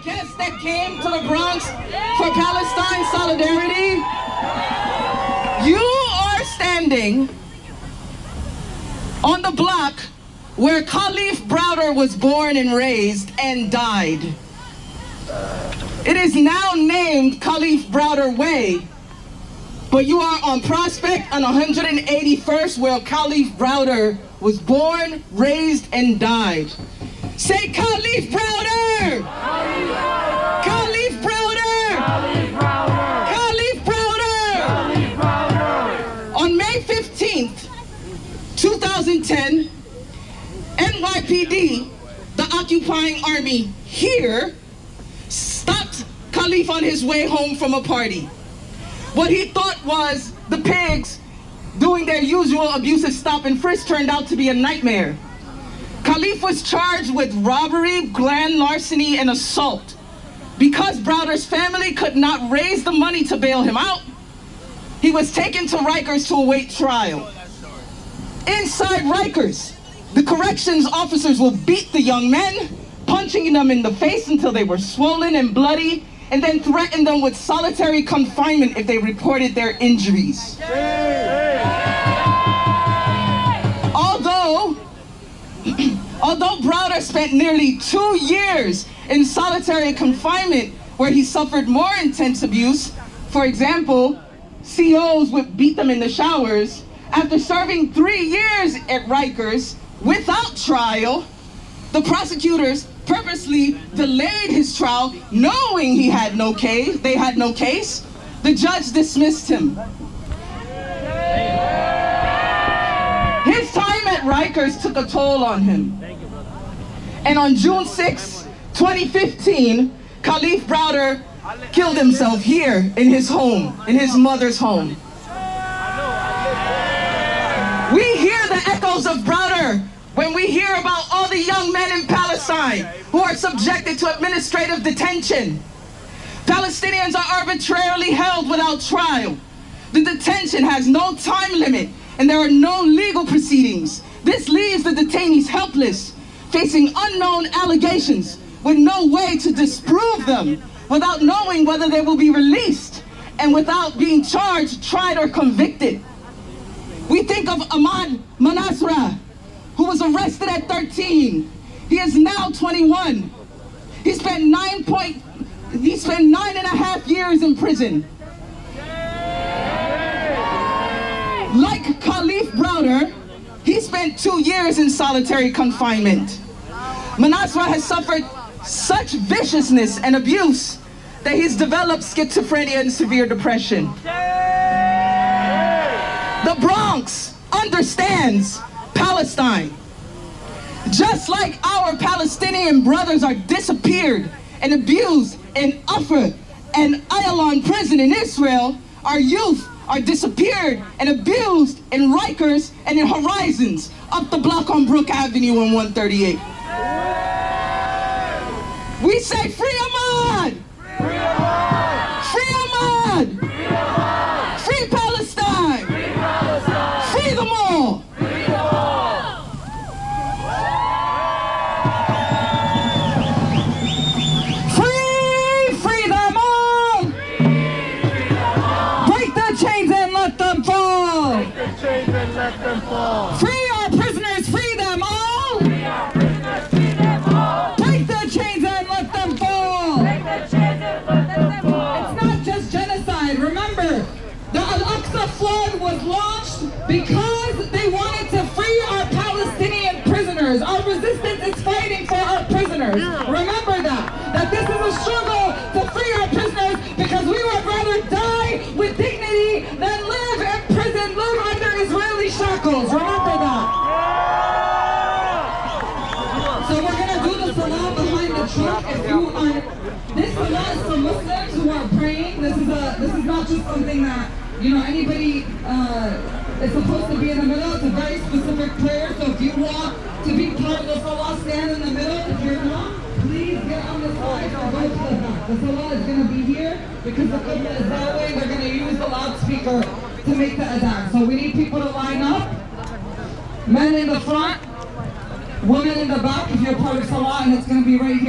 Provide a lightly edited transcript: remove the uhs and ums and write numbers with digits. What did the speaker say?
guests that came to the Bronx for Palestine solidarity, you are standing on the block where Kalief Browder was born and raised and died. It is now named Kalief Browder Way, but you are on Prospect on 181st where Kalief Browder was born, raised, and died. Say Kalief Browder! Kalief Browder! Kalief Browder! On May 15th, 2010, NYPD, the occupying army here, stopped Kalief on his way home from a party. What he thought was the pigs doing their usual abusive stop and frisk turned out to be a nightmare. Kalief was charged with robbery, grand larceny, and assault. Because Browder's family could not raise the money to bail him out, he was taken to Rikers to await trial. Inside Rikers, the corrections officers will beat the young men, punching them in the face until they were swollen and bloody, and then threaten them with solitary confinement if they reported their injuries. Although Browder spent nearly 2 years in solitary confinement where he suffered more intense abuse, for example, COs would beat them in the showers, after serving 3 years at Rikers without trial, the prosecutors purposely delayed his trial knowing they had no case. The judge dismissed him. His time at Rikers took a toll on him. And on June 6, 2015, Kalief Browder killed himself here in his home, in his mother's home. We hear the echoes of Browder when we hear about all the young men in Palestine who are subjected to administrative detention. Palestinians are arbitrarily held without trial. The detention has no time limit and there are no legal proceedings. This leaves the detainees helpless, facing unknown allegations with no way to disprove them, without knowing whether they will be released, and without being charged, tried, or convicted. We think of Ahmad Manasra, who was arrested at 13. He is now 21. He spent 9.5 years in prison. Like Kalief Browder, he spent 2 years in solitary confinement. Manasra has suffered such viciousness and abuse that he's developed schizophrenia and severe depression. The Bronx understands Palestine. Just like our Palestinian brothers are disappeared and abused in Afrin and Ayalon prison in Israel, our youth are disappeared and abused in Rikers and in Horizons up the block on Brook Avenue and 138. We say free Ahmad! Free Ahmad! Free Ahmad! Free Ahmad! Free Palestine! Free Palestine! Free them all! Free them all! Free them all! Free them all! Break the chains and let them fall! Break the chains and let them fall! Free our prisoners, free them all! Free our prisoners, free them all! Break the chains and let them fall! Break the chains and let them fall! It's not just genocide. Remember, the Al-Aqsa flood was launched because they wanted to free our Palestinian prisoners. Our resistance is fighting for our prisoners. Remember that this is a struggle to free our prisoners because we would rather die with dignity than live in prison, live under Israeli shackles. Remember that. So we're going to do the salah behind the truck. If you are, this salah is for Muslims who are praying. This is not just something that, anybody is supposed to be in the middle. It's a very specific prayer. So if you want to be part of the salah, stand in the middle. If you're not, please get on the side or go to the back. The salah is going to be here because the qibla is that way. They're going to use the loudspeaker to make the adhan. So we need people to line up. Men in the front, women in the back if you're part of salah, and it's going to be right here.